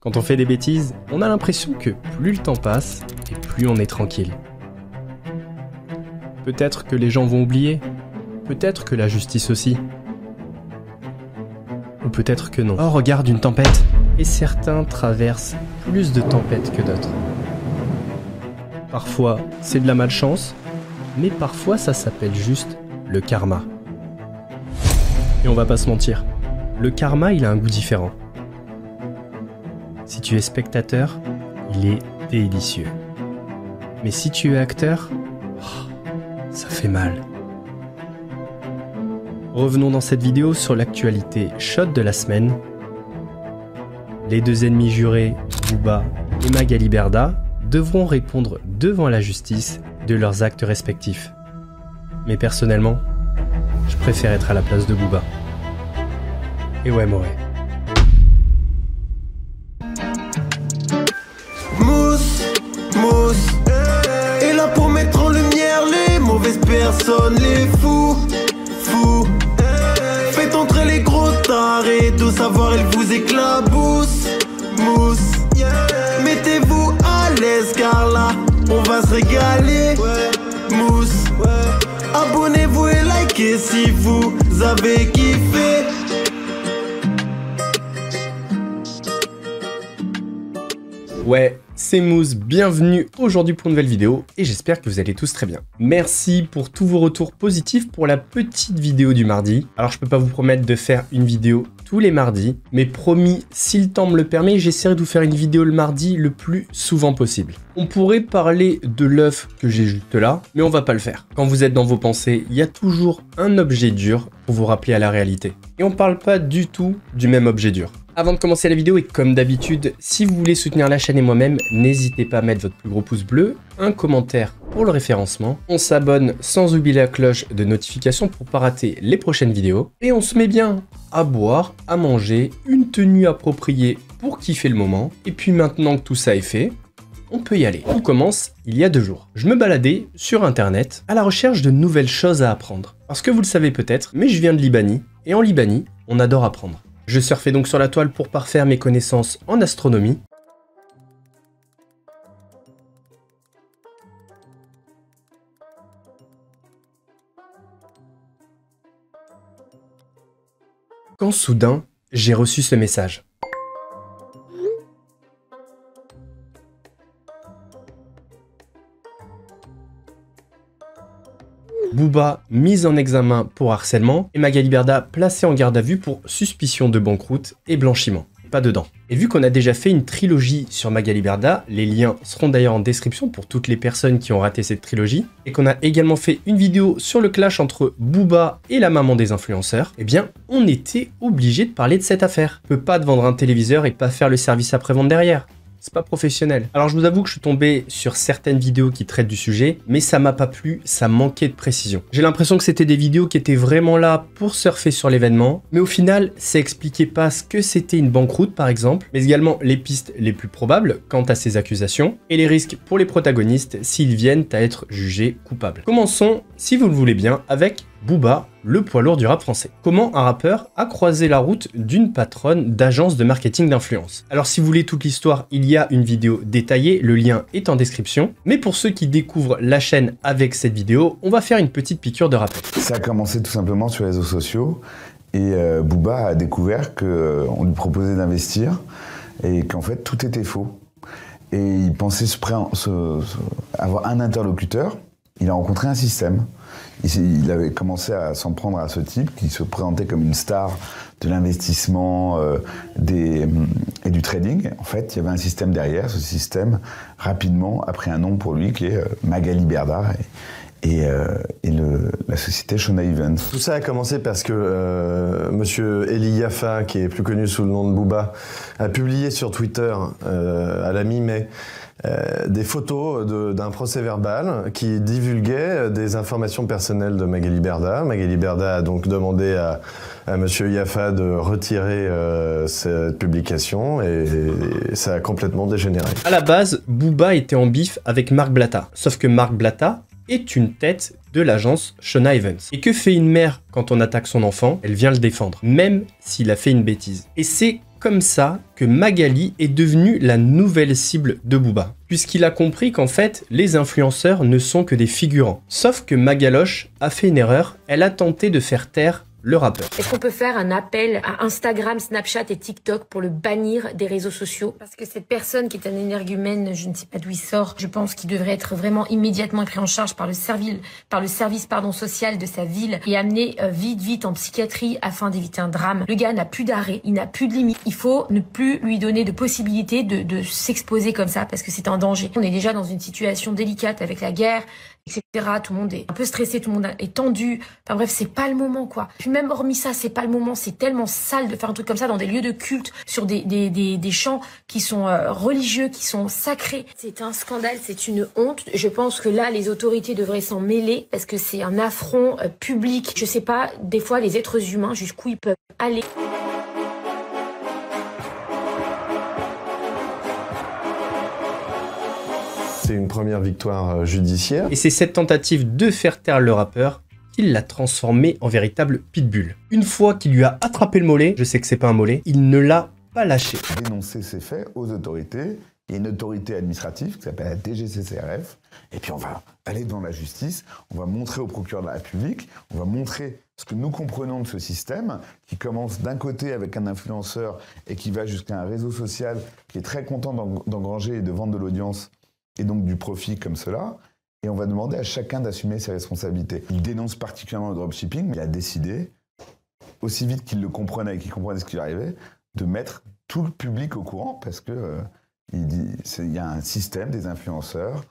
Quand on fait des bêtises, on a l'impression que plus le temps passe et plus on est tranquille. Peut-être que les gens vont oublier, peut-être que la justice aussi. Ou peut-être que non. Oh, regarde une tempête! Et certains traversent plus de tempêtes que d'autres. Parfois, c'est de la malchance, mais parfois ça s'appelle juste le karma. Et on va pas se mentir, le karma il a un goût différent. Si tu es spectateur, il est délicieux. Mais si tu es acteur, ça fait mal. Revenons dans cette vidéo sur l'actualité chaude de la semaine. Les deux ennemis jurés, Booba et Magali Berda, devront répondre devant la justice de leurs actes respectifs. Mais personnellement, je préfère être à la place de Booba. Et ouais, Moré. Mousse, est là pour mettre en lumière les mauvaises personnes, les fous. Faites entrer les gros tarés, tout savoir il vous éclabousse. Mousse, mettez-vous à l'aise car là, on va se régaler. Mousse, abonnez-vous et likez si vous avez kiffé. Ouais, c'est Mousse, bienvenue aujourd'hui pour une nouvelle vidéo et j'espère que vous allez tous très bien. Merci pour tous vos retours positifs pour la petite vidéo du mardi. Alors je peux pas vous promettre de faire une vidéo tous les mardis, mais promis, si le temps me le permet, j'essaierai de vous faire une vidéo le mardi le plus souvent possible. On pourrait parler de l'œuf que j'ai juste là, mais on va pas le faire. Quand vous êtes dans vos pensées, il y a toujours un objet dur pour vous rappeler à la réalité. Et on parle pas du tout du même objet dur. Avant de commencer la vidéo et comme d'habitude, si vous voulez soutenir la chaîne et moi-même, n'hésitez pas à mettre votre plus gros pouce bleu, un commentaire pour le référencement, on s'abonne sans oublier la cloche de notification pour pas rater les prochaines vidéos, et on se met bien à boire, à manger, une tenue appropriée pour kiffer le moment, et puis maintenant que tout ça est fait, on peut y aller. On commence il y a 2 jours. Je me baladais sur internet à la recherche de nouvelles choses à apprendre. Parce que vous le savez peut-être, mais je viens de Libanie, et en Libanie, on adore apprendre. Je surfais donc sur la toile pour parfaire mes connaissances en astronomie. Quand soudain, j'ai reçu ce message. Booba mis en examen pour harcèlement et Magali Berda placée en garde à vue pour suspicion de banqueroute et blanchiment. Pas dedans. Et vu qu'on a déjà fait une trilogie sur Magali Berda, les liens seront d'ailleurs en description pour toutes les personnes qui ont raté cette trilogie, et qu'on a également fait une vidéo sur le clash entre Booba et la maman des influenceurs, eh bien on était obligé de parler de cette affaire. On peut pas te vendre un téléviseur et pas faire le service après-vente derrière. C'est pas professionnel. Alors je vous avoue que je suis tombé sur certaines vidéos qui traitent du sujet, mais ça m'a pas plu, ça manquait de précision. J'ai l'impression que c'était des vidéos qui étaient vraiment là pour surfer sur l'événement, mais au final, ça expliquait pas ce que c'était une banqueroute par exemple, mais également les pistes les plus probables quant à ces accusations, et les risques pour les protagonistes s'ils viennent à être jugés coupables. Commençons, si vous le voulez bien, avec Booba, le poids lourd du rap français. Comment un rappeur a croisé la route d'une patronne d'agence de marketing d'influence? Alors si vous voulez toute l'histoire, il y a une vidéo détaillée, le lien est en description. Mais pour ceux qui découvrent la chaîne avec cette vidéo, on va faire une petite piqûre de rappel. Ça a commencé tout simplement sur les réseaux sociaux et Booba a découvert qu'on lui proposait d'investir et qu'en fait tout était faux. Et il pensait avoir un interlocuteur. Il a rencontré un système. Il avait commencé à s'en prendre à ce type qui se présentait comme une star de l'investissement et du trading. En fait, il y avait un système derrière. Ce système, rapidement, a pris un nom pour lui qui est Magali Berda et la société Shona Events. Tout ça a commencé parce que monsieur Eli Yafa, qui est plus connu sous le nom de Booba, a publié sur Twitter à la mi-mai des photos d'un procès verbal qui divulguait des informations personnelles de Magali Berda. Magali Berda a donc demandé à monsieur Yafa de retirer cette publication et ça a complètement dégénéré. À la base, Booba était en bif avec Marc Blatta, sauf que Marc Blatta est une tête de l'agence Shona Events. Et que fait une mère quand on attaque son enfant? Elle vient le défendre, même s'il a fait une bêtise. Et c'est comme ça que Magali est devenue la nouvelle cible de Booba, puisqu'il a compris qu'en fait, les influenceurs ne sont que des figurants. Sauf que Magaloche a fait une erreur, elle a tenté de faire taire le rappeur. Est-ce qu'on peut faire un appel à Instagram, Snapchat et TikTok pour le bannir des réseaux sociaux? Parce que cette personne qui est un énergumène, je ne sais pas d'où il sort, je pense qu'il devrait être vraiment immédiatement pris en charge par le service social de sa ville et amené vite en psychiatrie afin d'éviter un drame. Le gars n'a plus d'arrêt, il n'a plus de limite. Il faut ne plus lui donner de possibilité de s'exposer comme ça parce que c'est un danger. On est déjà dans une situation délicate avec la guerre, etc. Tout le monde est un peu stressé, tout le monde est tendu. Enfin bref, c'est pas le moment, quoi. Puis même hormis ça, c'est pas le moment. C'est tellement sale de faire un truc comme ça dans des lieux de culte, sur des chants qui sont religieux, qui sont sacrés. C'est un scandale, c'est une honte. Je pense que là, les autorités devraient s'en mêler parce que c'est un affront public. Je sais pas, des fois, les êtres humains, jusqu'où ils peuvent aller. C'est une première victoire judiciaire. Et c'est cette tentative de faire taire le rappeur qui l'a transformé en véritable pitbull. Une fois qu'il lui a attrapé le mollet, je sais que c'est pas un mollet, il ne l'a pas lâché. Dénoncer ces faits aux autorités. Il y a une autorité administrative qui s'appelle la DGCCRF. Et puis on va aller dans la justice, on va montrer au procureur de la République, on va montrer ce que nous comprenons de ce système, qui commence d'un côté avec un influenceur et qui va jusqu'à un réseau social qui est très content d'engranger et de vendre de l'audience et donc du profit comme cela. Et on va demander à chacun d'assumer ses responsabilités. Il dénonce particulièrement le dropshipping, mais il a décidé, aussi vite qu'il le comprenait et qu'il comprenait ce qui lui arrivait, de mettre tout le public au courant parce que il y a un système des influenceurs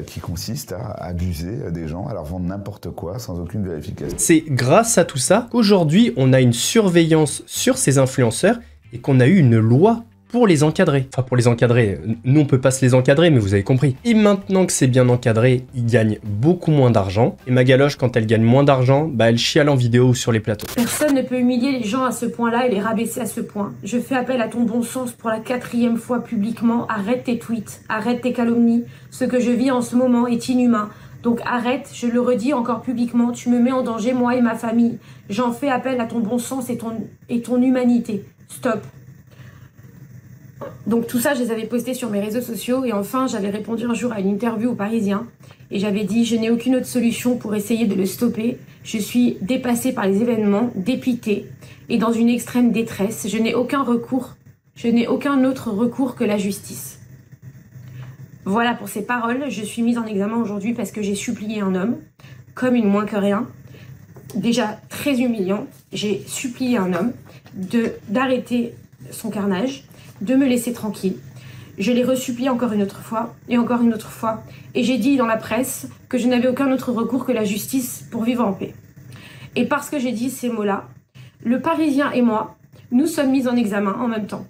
qui consiste à abuser des gens, à leur vendre n'importe quoi sans aucune vérification. C'est grâce à tout ça qu'aujourd'hui on a une surveillance sur ces influenceurs et qu'on a eu une loi pour les encadrer. Enfin, pour les encadrer, nous on peut pas se les encadrer, mais vous avez compris. Et maintenant que c'est bien encadré, ils gagnent beaucoup moins d'argent. Et Magaloche, quand elle gagne moins d'argent, bah elle chiale en vidéo ou sur les plateaux. Personne ne peut humilier les gens à ce point-là et les rabaisser à ce point. Je fais appel à ton bon sens pour la 4e fois publiquement. Arrête tes tweets, arrête tes calomnies. Ce que je vis en ce moment est inhumain. Donc arrête, je le redis encore publiquement, tu me mets en danger, moi et ma famille. J'en fais appel à ton bon sens et ton humanité. Stop. Donc tout ça, je les avais postés sur mes réseaux sociaux et enfin, j'avais répondu un jour à une interview au Parisien et j'avais dit « Je n'ai aucune autre solution pour essayer de le stopper. Je suis dépassée par les événements, dépitée et dans une extrême détresse. Je n'ai aucun recours. Je n'ai aucun autre recours que la justice. » Voilà pour ces paroles. Je suis mise en examen aujourd'hui parce que j'ai supplié un homme, comme une moins que rien. Déjà très humiliant. J'ai supplié un homme d'arrêter son carnage, de me laisser tranquille. Je l'ai resupplié encore une autre fois, et encore une autre fois, et j'ai dit dans la presse que je n'avais aucun autre recours que la justice pour vivre en paix. Et parce que j'ai dit ces mots-là, le Parisien et moi, nous sommes mis en examen en même temps,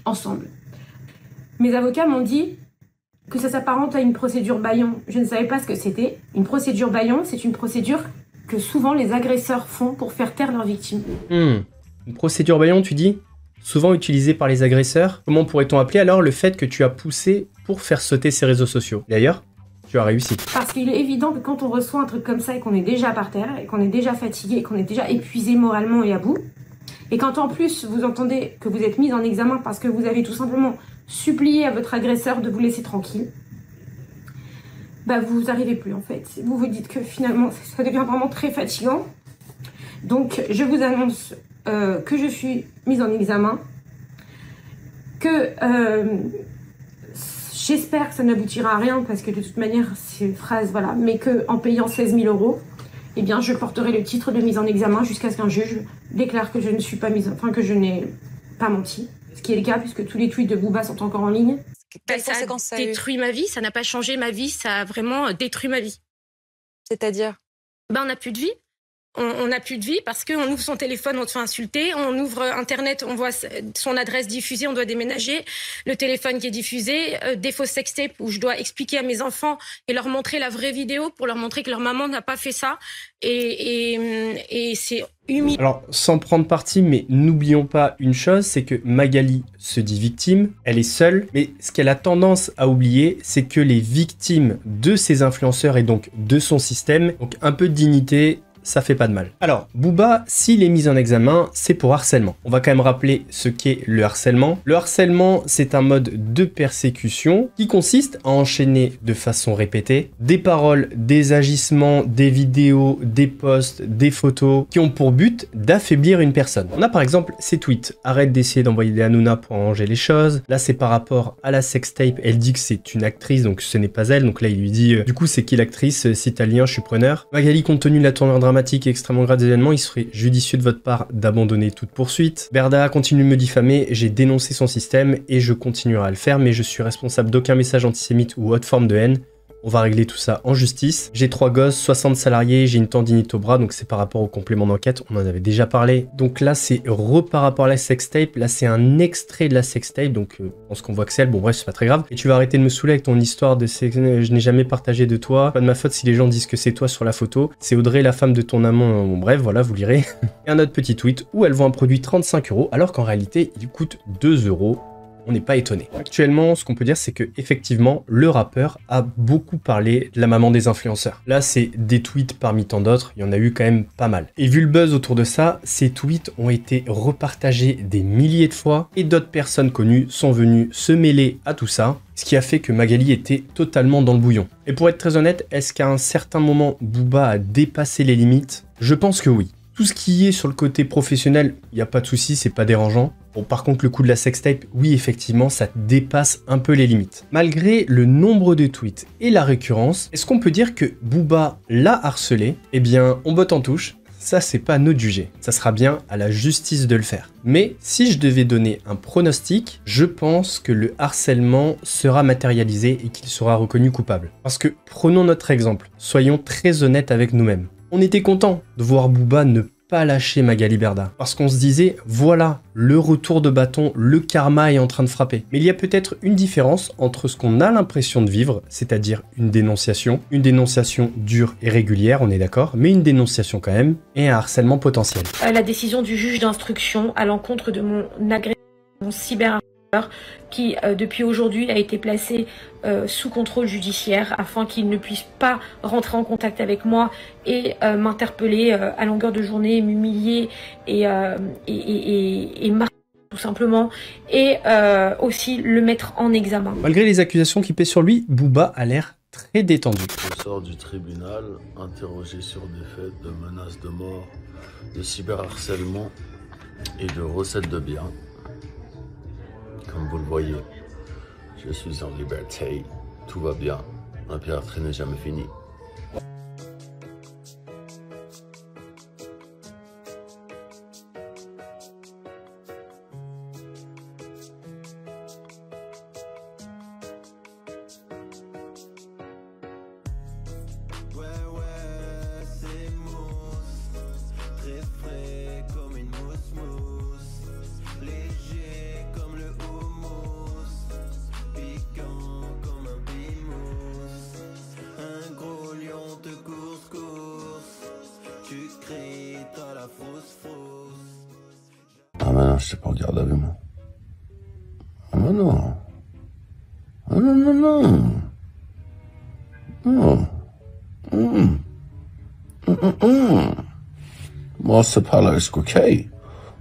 ensemble. Mes avocats m'ont dit que ça s'apparente à une procédure bâillon. Je ne savais pas ce que c'était. Une procédure bâillon, c'est une procédure que souvent les agresseurs font pour faire taire leurs victimes. Une procédure bâillon, tu dis ? Souvent utilisé par les agresseurs. Comment pourrait-on appeler alors le fait que tu as poussé pour faire sauter ces réseaux sociaux? D'ailleurs, tu as réussi. Parce qu'il est évident que quand on reçoit un truc comme ça et qu'on est déjà par terre, et qu'on est déjà fatigué, et qu'on est déjà épuisé moralement et à bout, et quand en plus vous entendez que vous êtes mis en examen parce que vous avez tout simplement supplié à votre agresseur de vous laisser tranquille, bah vous n'arrivez plus en fait. Vous vous dites que finalement ça devient vraiment très fatigant. Donc je vous annonce que je suis mise en examen, que j'espère que ça n'aboutira à rien parce que de toute manière c'est une phrase, voilà, mais que en payant 16 000 €, eh bien je porterai le titre de mise en examen jusqu'à ce qu'un juge déclare que je ne suis pas que je n'ai pas menti, ce qui est le cas puisque tous les tweets de Booba sont encore en ligne. Ça a détruit ma vie, ça n'a pas changé ma vie, ça a vraiment détruit ma vie. C'est-à-dire? On n'a plus de vie. On n'a plus de vie parce qu'on ouvre son téléphone, on se fait insulter, on ouvre Internet, on voit son adresse diffusée, on doit déménager, le téléphone qui est diffusé, des fausses sextapes où je dois expliquer à mes enfants et leur montrer la vraie vidéo pour leur montrer que leur maman n'a pas fait ça. Et c'est humiliant. Alors, sans prendre parti, mais n'oublions pas une chose, c'est que Magali se dit victime, elle est seule, mais ce qu'elle a tendance à oublier, c'est que les victimes de ces influenceurs et donc de son système, donc un peu de dignité, ça fait pas de mal. Alors, Booba, s'il est mis en examen, c'est pour harcèlement. On va quand même rappeler ce qu'est le harcèlement. Le harcèlement, c'est un mode de persécution qui consiste à enchaîner de façon répétée des paroles, des agissements, des vidéos, des posts, des photos qui ont pour but d'affaiblir une personne. On a par exemple ces tweets. Arrête d'essayer d'envoyer des Hanouna pour arranger les choses. Là, c'est par rapport à la sextape. Elle dit que c'est une actrice, donc ce n'est pas elle. Donc là, il lui dit, du coup, c'est qui l'actrice? Si t'as le lien, je suis preneur. Magali, compte tenu de la tournure dramatique et extrêmement grave des événements, il serait judicieux de votre part d'abandonner toute poursuite. Berda continue de me diffamer, j'ai dénoncé son système et je continuerai à le faire, mais je suis responsable d'aucun message antisémite ou autre forme de haine. On va régler tout ça en justice. J'ai 3 gosses, 60 salariés, j'ai une tendinite au bras, donc c'est par rapport au complément d'enquête, on en avait déjà parlé. Donc là, c'est par rapport à la sextape, là c'est un extrait de la sextape, donc je pense qu'on voit que c'est elle, bon bref, c'est pas très grave. Et tu vas arrêter de me saouler avec ton histoire de je n'ai jamais partagé de toi, pas de ma faute si les gens disent que c'est toi sur la photo, c'est Audrey, la femme de ton amant, bon bref, voilà, vous lirez. Et un autre petit tweet où elle vend un produit 35 €, alors qu'en réalité, il coûte 2 €. On n'est pas étonné. Actuellement, ce qu'on peut dire, c'est que effectivement, le rappeur a beaucoup parlé de la maman des influenceurs. Là, c'est des tweets parmi tant d'autres, il y en a eu quand même pas mal. Et vu le buzz autour de ça, ces tweets ont été repartagés des milliers de fois et d'autres personnes connues sont venues se mêler à tout ça, ce qui a fait que Magali était totalement dans le bouillon. Et pour être très honnête, est-ce qu'à un certain moment, Booba a dépassé les limites? Je pense que oui. Tout ce qui est sur le côté professionnel, il n'y a pas de souci, c'est pas dérangeant. Bon, par contre, le coup de la sextape, oui, effectivement, ça dépasse un peu les limites. Malgré le nombre de tweets et la récurrence, est-ce qu'on peut dire que Booba l'a harcelé? Eh bien, on botte en touche. Ça, c'est pas à nous de juger. Ça sera bien à la justice de le faire. Mais si je devais donner un pronostic, je pense que le harcèlement sera matérialisé et qu'il sera reconnu coupable. Parce que, prenons notre exemple. Soyons très honnêtes avec nous-mêmes. On était content de voir Booba ne pas lâcher Magali Berda. Parce qu'on se disait, voilà, le retour de bâton, le karma est en train de frapper. Mais il y a peut-être une différence entre ce qu'on a l'impression de vivre, c'est-à-dire une dénonciation dure et régulière, on est d'accord, mais une dénonciation quand même, et un harcèlement potentiel. La décision du juge d'instruction à l'encontre de mon agression, mon cyberharceleur, qui depuis aujourd'hui a été placé sous contrôle judiciaire afin qu'il ne puisse pas rentrer en contact avec moi et m'interpeller à longueur de journée, m'humilier et marquer tout simplement, et aussi le mettre en examen. Malgré les accusations qui pèsent sur lui, Booba a l'air très détendu. Je sors du tribunal, interrogé sur des faits de menaces de mort, de cyberharcèlement et de recettes de biens. Comme vous le voyez, je suis en liberté, tout va bien, un pire trait n'est jamais fini. Ah mais non, je t'ai pas en garde à vue, moi. Ah mais non. Ah non, non, non. Non. Moi, c'est pas la risque.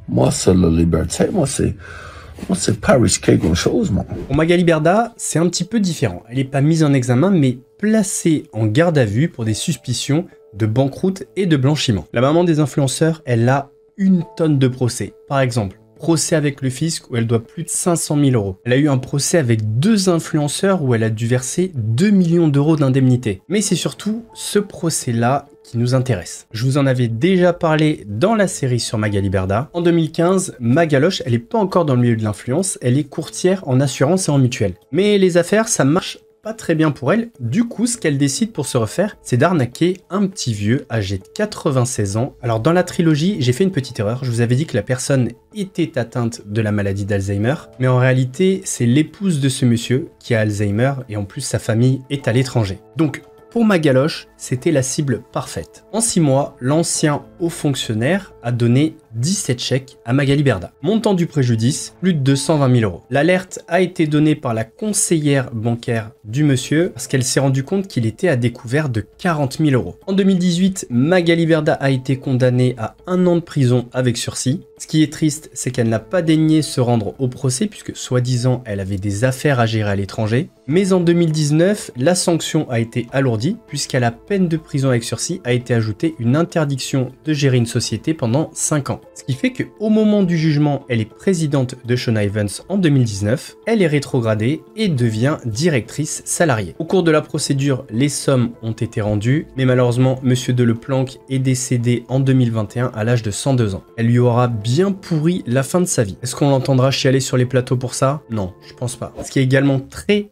Moi, c'est la liberté. Moi, c'est pas risquer grand-chose, moi. Pour Magali Berda, c'est un petit peu différent. Elle n'est pas mise en examen, mais placée en garde à vue pour des suspicions de banqueroute et de blanchiment. La maman des influenceurs, elle a une tonne de procès. Par exemple, procès avec le fisc où elle doit plus de 500 000 €. Elle a eu un procès avec 2 influenceurs où elle a dû verser 2 millions d'euros d'indemnité. Mais c'est surtout ce procès-là qui nous intéresse. Je vous en avais déjà parlé dans la série sur Magali Berda. En 2015, Magaloche, elle n'est pas encore dans le milieu de l'influence, elle est courtière en assurance et en mutuelle. Mais les affaires, ça marche pas très bien pour elle. Du coup, ce qu'elle décide pour se refaire, c'est d'arnaquer un petit vieux âgé de 96 ans. Alors dans la trilogie, j'ai fait une petite erreur. Je vous avais dit que la personne était atteinte de la maladie d'Alzheimer, mais en réalité, c'est l'épouse de ce monsieur qui a Alzheimer et en plus sa famille est à l'étranger. Donc pour Magaloche, c'était la cible parfaite. En 6 mois, l'ancien haut fonctionnaire a donné 17 chèques à Magali Berda. Montant du préjudice, plus de 220 000 €. L'alerte a été donnée par la conseillère bancaire du monsieur parce qu'elle s'est rendue compte qu'il était à découvert de 40 000 €. En 2018, Magali Berda a été condamnée à 1 an de prison avec sursis. Ce qui est triste, c'est qu'elle n'a pas daigné se rendre au procès puisque soi-disant elle avait des affaires à gérer à l'étranger. Mais en 2019, la sanction a été alourdie puisqu'à la peine de prison avec sursis a été ajoutée une interdiction de gérer une société pendant 5 ans. Ce qui fait qu'au moment du jugement, elle est présidente de Shona Evans en 2019, elle est rétrogradée et devient directrice salariée. Au cours de la procédure, les sommes ont été rendues, mais malheureusement, monsieur Deleplanque est décédé en 2021 à l'âge de 102 ans. Elle lui aura bien pourri la fin de sa vie. Est-ce qu'on l'entendra chialer sur les plateaux pour ça? Non, je pense pas. Ce qui est également très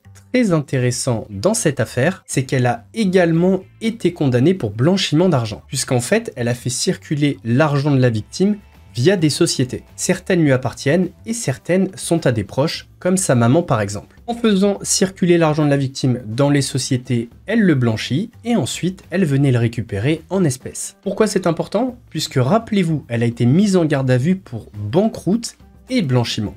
intéressant dans cette affaire, c'est qu'elle a également été condamnée pour blanchiment d'argent, puisqu'en fait, elle a fait circuler l'argent de la victime via des sociétés. Certaines lui appartiennent et certaines sont à des proches, comme sa maman par exemple. En faisant circuler l'argent de la victime dans les sociétés, elle le blanchit et ensuite elle venait le récupérer en espèces. Pourquoi c'est important? Puisque rappelez-vous, elle a été mise en garde à vue pour banqueroute et blanchiment.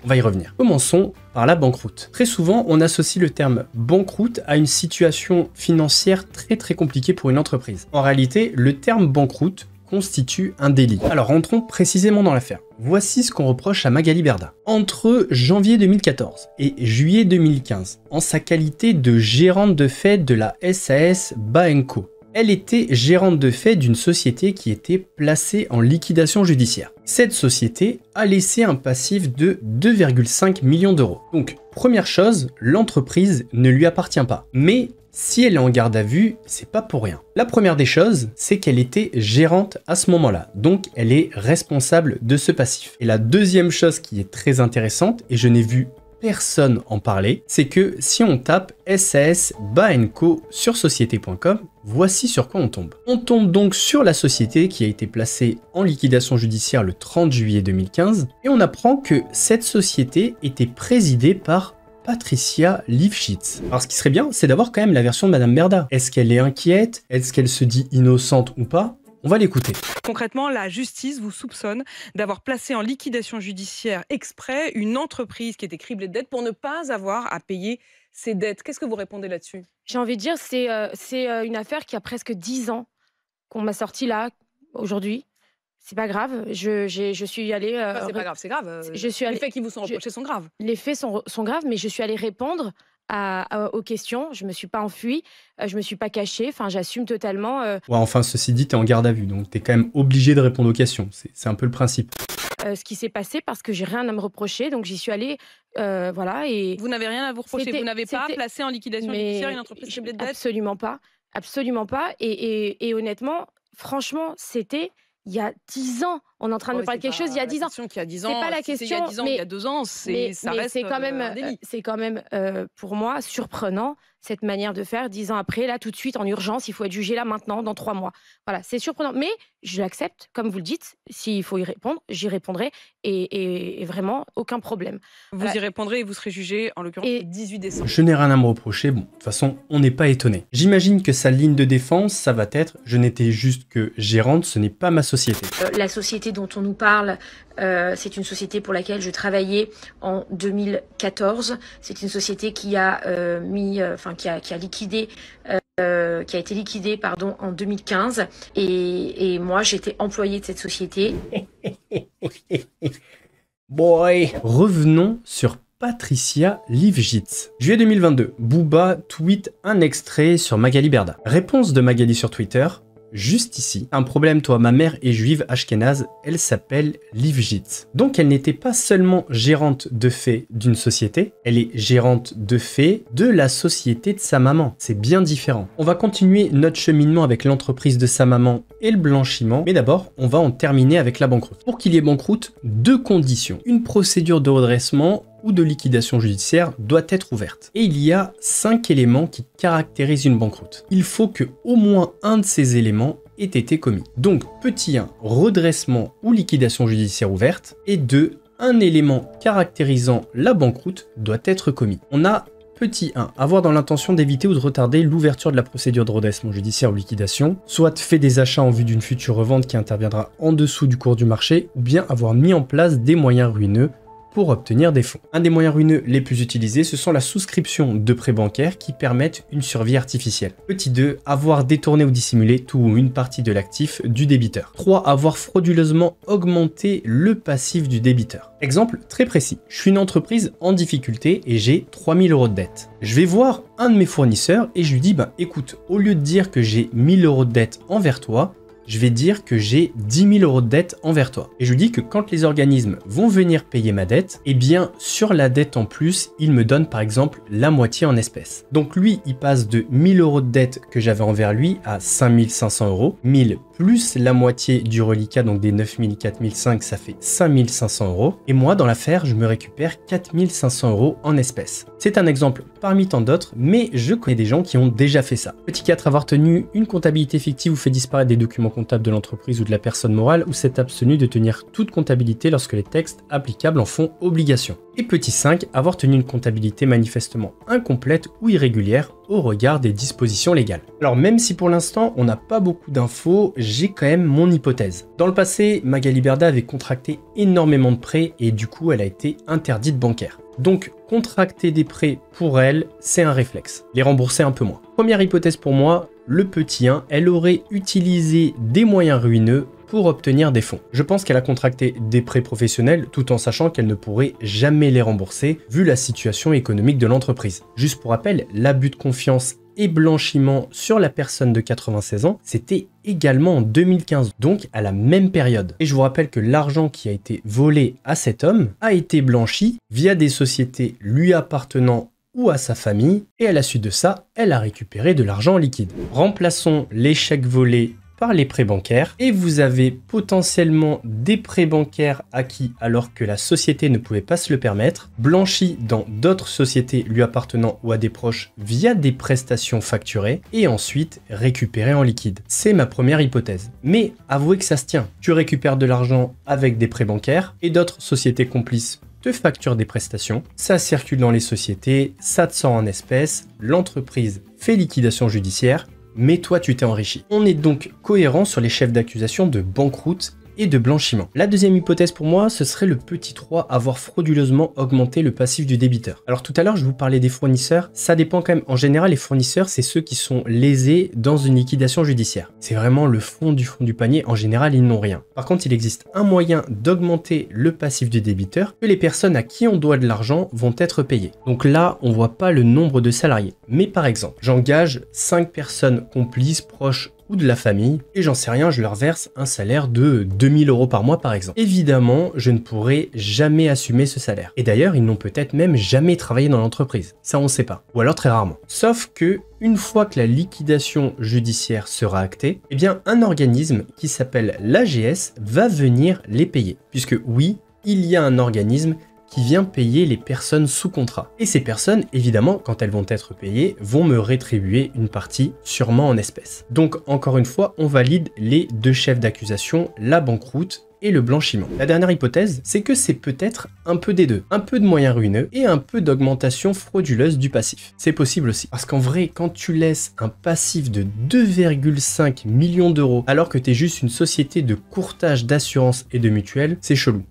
On va y revenir. Commençons par la banqueroute. Très souvent, on associe le terme banqueroute à une situation financière très compliquée pour une entreprise. En réalité, le terme banqueroute constitue un délit. Alors rentrons précisément dans l'affaire. Voici ce qu'on reproche à Magali Berda. Entre janvier 2014 et juillet 2015, en sa qualité de gérante de fait de la SAS Baenco, elle était gérante de fait d'une société qui était placée en liquidation judiciaire. Cette société a laissé un passif de 2,5 millions d'euros. Donc, première chose, l'entreprise ne lui appartient pas. Mais si elle est en garde à vue, c'est pas pour rien. La première des choses, c'est qu'elle était gérante à ce moment-là. Donc, elle est responsable de ce passif. Et la deuxième chose qui est très intéressante, et je n'ai vu personne en parler, c'est que si on tape SAS Baenco sur société.com, voici sur quoi on tombe. On tombe donc sur la société qui a été placée en liquidation judiciaire le 30 juillet 2015 et on apprend que cette société était présidée par Patricia Lifshitz. Alors ce qui serait bien, c'est d'avoir quand même la version de Madame Berda. Est-ce qu'elle est inquiète? Est-ce qu'elle se dit innocente ou pas? On va l'écouter. Concrètement, la justice vous soupçonne d'avoir placé en liquidation judiciaire exprès une entreprise qui était criblée de dettes pour ne pas avoir à payer ses dettes. Qu'est-ce que vous répondez là-dessus? J'ai envie de dire, c'est une affaire qui a presque 10 ans qu'on m'a sorti là, aujourd'hui. C'est pas grave, je suis allée... c'est pas grave, c'est grave. Les faits qui vous sont reprochés sont graves. Les faits sont graves, mais je suis allée répondre aux questions. Je me suis pas enfuie, je me suis pas cachée, enfin j'assume totalement. Ouais, enfin ceci dit, t'es en garde à vue, donc t'es quand même obligé de répondre aux questions, c'est un peu le principe. Ce qui s'est passé parce que j'ai rien à me reprocher, donc j'y suis allée, voilà. Et vous n'avez rien à vous reprocher, vous n'avez pas placé en liquidation judiciaire une entreprise criblée de dettes? Absolument pas, et honnêtement, franchement, c'était... Il y a 10 ans, on est en train de me parler de quelque chose il y a 10 ans. C'est pas la question. Il y a 10 ans, il y a 2 ans, ça reste un délit. C'est quand même, pour moi, surprenant, cette manière de faire. 10 ans après, là, tout de suite, en urgence, il faut être jugé là, maintenant, dans 3 mois. Voilà, c'est surprenant. Mais je l'accepte, comme vous le dites. S'il faut y répondre, j'y répondrai. Et vraiment, aucun problème. Vous y répondrez et vous serez jugé, en l'occurrence, le 18 décembre. Je n'ai rien à me reprocher. Bon, de toute façon, on n'est pas étonné. J'imagine que sa ligne de défense, ça va être « Je n'étais juste que gérante, ce n'est pas ma société ». La société dont on nous parle, c'est une société pour laquelle je travaillais en 2014. C'est une société qui a qui a été liquidée en 2015. Et moi, j'étais employée de cette société. Boy. Revenons sur Patricia Lifshitz. Juillet 2022, Booba tweet un extrait sur Magali Berda. Réponse de Magali sur Twitter. Juste ici, un problème toi, ma mère est juive ashkénaze, elle s'appelle Lifshitz. Donc elle n'était pas seulement gérante de fait d'une société, elle est gérante de fait de la société de sa maman. C'est bien différent. On va continuer notre cheminement avec l'entreprise de sa maman et le blanchiment, mais d'abord, on va en terminer avec la banqueroute. Pour qu'il y ait banqueroute, 2 conditions. Une procédure de redressement ou de liquidation judiciaire doit être ouverte. Et il y a 5 éléments qui caractérisent une banqueroute. Il faut que au moins un de ces éléments ait été commis. Donc, petit 1, redressement ou liquidation judiciaire ouverte. Et 2, un élément caractérisant la banqueroute doit être commis. On a Petit 1. Avoir dans l'intention d'éviter ou de retarder l'ouverture de la procédure de redressement judiciaire ou liquidation, soit fait des achats en vue d'une future revente qui interviendra en dessous du cours du marché, ou bien avoir mis en place des moyens ruineux pour obtenir des fonds. Un des moyens ruineux les plus utilisés, ce sont la souscription de prêts bancaires qui permettent une survie artificielle. Petit 2, avoir détourné ou dissimulé tout ou une partie de l'actif du débiteur. 3, avoir frauduleusement augmenté le passif du débiteur. Exemple très précis, je suis une entreprise en difficulté et j'ai 3000 € de dette. Je vais voir un de mes fournisseurs et je lui dis, bah écoute, au lieu de dire que j'ai 1000 € de dette envers toi, je vais dire que j'ai 10 000 € de dette envers toi. Et je lui dis que quand les organismes vont venir payer ma dette, eh bien, sur la dette en plus, il me donne par exemple la moitié en espèces. Donc lui, il passe de 1000 € de dette que j'avais envers lui à 5500 €. 1000 plus la moitié du reliquat, donc des 9000, 4005, ça fait 5500 €. Et moi, dans l'affaire, je me récupère 4500 € en espèces. C'est un exemple parmi tant d'autres, mais je connais des gens qui ont déjà fait ça. Petit 4, avoir tenu une comptabilité fictive ou fait disparaître des documents comptables de l'entreprise ou de la personne morale ou s'est abstenu de tenir toute comptabilité lorsque les textes applicables en font obligation. Et petit 5, avoir tenu une comptabilité manifestement incomplète ou irrégulière au regard des dispositions légales. Alors même si pour l'instant on n'a pas beaucoup d'infos, j'ai quand même mon hypothèse. Dans le passé, Magali Berda avait contracté énormément de prêts et du coup elle a été interdite bancaire. Donc contracter des prêts pour elle, c'est un réflexe. Les rembourser un peu moins. Première hypothèse pour moi, le petit 1, elle aurait utilisé des moyens ruineux pour obtenir des fonds. Je pense qu'elle a contracté des prêts professionnels tout en sachant qu'elle ne pourrait jamais les rembourser vu la situation économique de l'entreprise. Juste pour rappel, l'abus de confiance et blanchiment sur la personne de 96 ans, c'était également en 2015, donc à la même période. Et je vous rappelle que l'argent qui a été volé à cet homme a été blanchi via des sociétés lui appartenant ou à sa famille, et à la suite de ça, elle a récupéré de l'argent en liquide. Remplaçons les chèques volés par les prêts bancaires et vous avez potentiellement des prêts bancaires acquis alors que la société ne pouvait pas se le permettre, blanchis dans d'autres sociétés lui appartenant ou à des proches via des prestations facturées et ensuite récupérés en liquide. C'est ma première hypothèse. Mais avouez que ça se tient. Tu récupères de l'argent avec des prêts bancaires et d'autres sociétés complices te facturent des prestations, ça circule dans les sociétés, ça te sort en espèces, l'entreprise fait liquidation judiciaire, mais toi tu t'es enrichi. On est donc cohérent sur les chefs d'accusation de banqueroute et de blanchiment. La deuxième hypothèse pour moi, ce serait le petit 3, avoir frauduleusement augmenté le passif du débiteur. Alors tout à l'heure, je vous parlais des fournisseurs, ça dépend quand même. En général, les fournisseurs, c'est ceux qui sont lésés dans une liquidation judiciaire. C'est vraiment le fond du panier, en général, ils n'ont rien. Par contre, il existe un moyen d'augmenter le passif du débiteur, que les personnes à qui on doit de l'argent vont être payées. Donc là, on voit pas le nombre de salariés. Mais par exemple, j'engage 5 personnes complices, proches ou de la famille, et j'en sais rien, je leur verse un salaire de 2000 € par mois par exemple. Évidemment, je ne pourrai jamais assumer ce salaire. Et d'ailleurs, ils n'ont peut-être même jamais travaillé dans l'entreprise. Ça, on ne sait pas. Ou alors très rarement. Sauf que, une fois que la liquidation judiciaire sera actée, eh bien, un organisme qui s'appelle l'AGS va venir les payer. Puisque oui, il y a un organisme qui vient payer les personnes sous contrat. Et ces personnes, évidemment, quand elles vont être payées, vont me rétribuer une partie, sûrement en espèces. Donc, encore une fois, on valide les deux chefs d'accusation, la banqueroute et le blanchiment. La dernière hypothèse, c'est que c'est peut-être un peu des deux. Un peu de moyens ruineux et un peu d'augmentation frauduleuse du passif. C'est possible aussi. Parce qu'en vrai, quand tu laisses un passif de 2,5 millions d'euros alors que tu es juste une société de courtage d'assurance et de mutuelle, c'est chelou.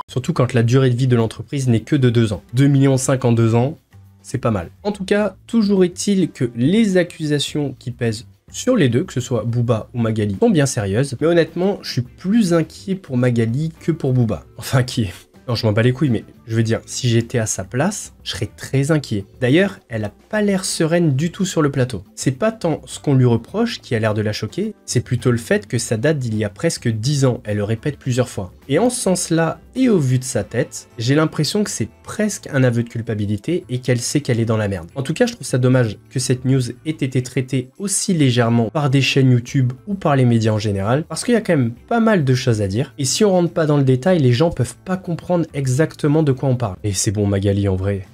Surtout quand la durée de vie de l'entreprise n'est que de 2 ans. 2,5 millions en 2 ans, c'est pas mal. En tout cas, toujours est-il que les accusations qui pèsent sur les deux, que ce soit Booba ou Magali, sont bien sérieuses. Mais honnêtement, je suis plus inquiet pour Magali que pour Booba. Enfin, inquiet. Non, je m'en bats les couilles, mais je veux dire, si j'étais à sa place, je serais très inquiet. D'ailleurs, elle a pas l'air sereine du tout sur le plateau. C'est pas tant ce qu'on lui reproche qui a l'air de la choquer, c'est plutôt le fait que ça date d'il y a presque 10 ans, elle le répète plusieurs fois. Et en ce sens-là, et au vu de sa tête, j'ai l'impression que c'est presque un aveu de culpabilité et qu'elle sait qu'elle est dans la merde. En tout cas, je trouve ça dommage que cette news ait été traitée aussi légèrement par des chaînes YouTube ou par les médias en général, parce qu'il y a quand même pas mal de choses à dire. Et si on rentre pas dans le détail, les gens peuvent pas comprendre exactement de quoi on parle. Et c'est bon, Magali, en vrai,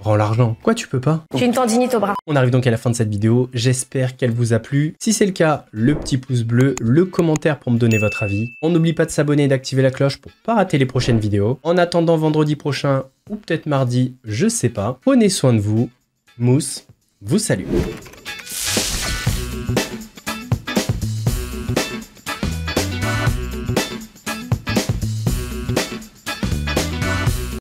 Rends l'argent. Quoi, tu peux pas? J'ai une tendinite au bras. On arrive donc à la fin de cette vidéo. J'espère qu'elle vous a plu. Si c'est le cas, le petit pouce bleu, le commentaire pour me donner votre avis. On n'oublie pas de s'abonner et d'activer la cloche pour pas rater les prochaines vidéos. En attendant vendredi prochain, ou peut-être mardi, je sais pas. Prenez soin de vous. Mousse vous salue.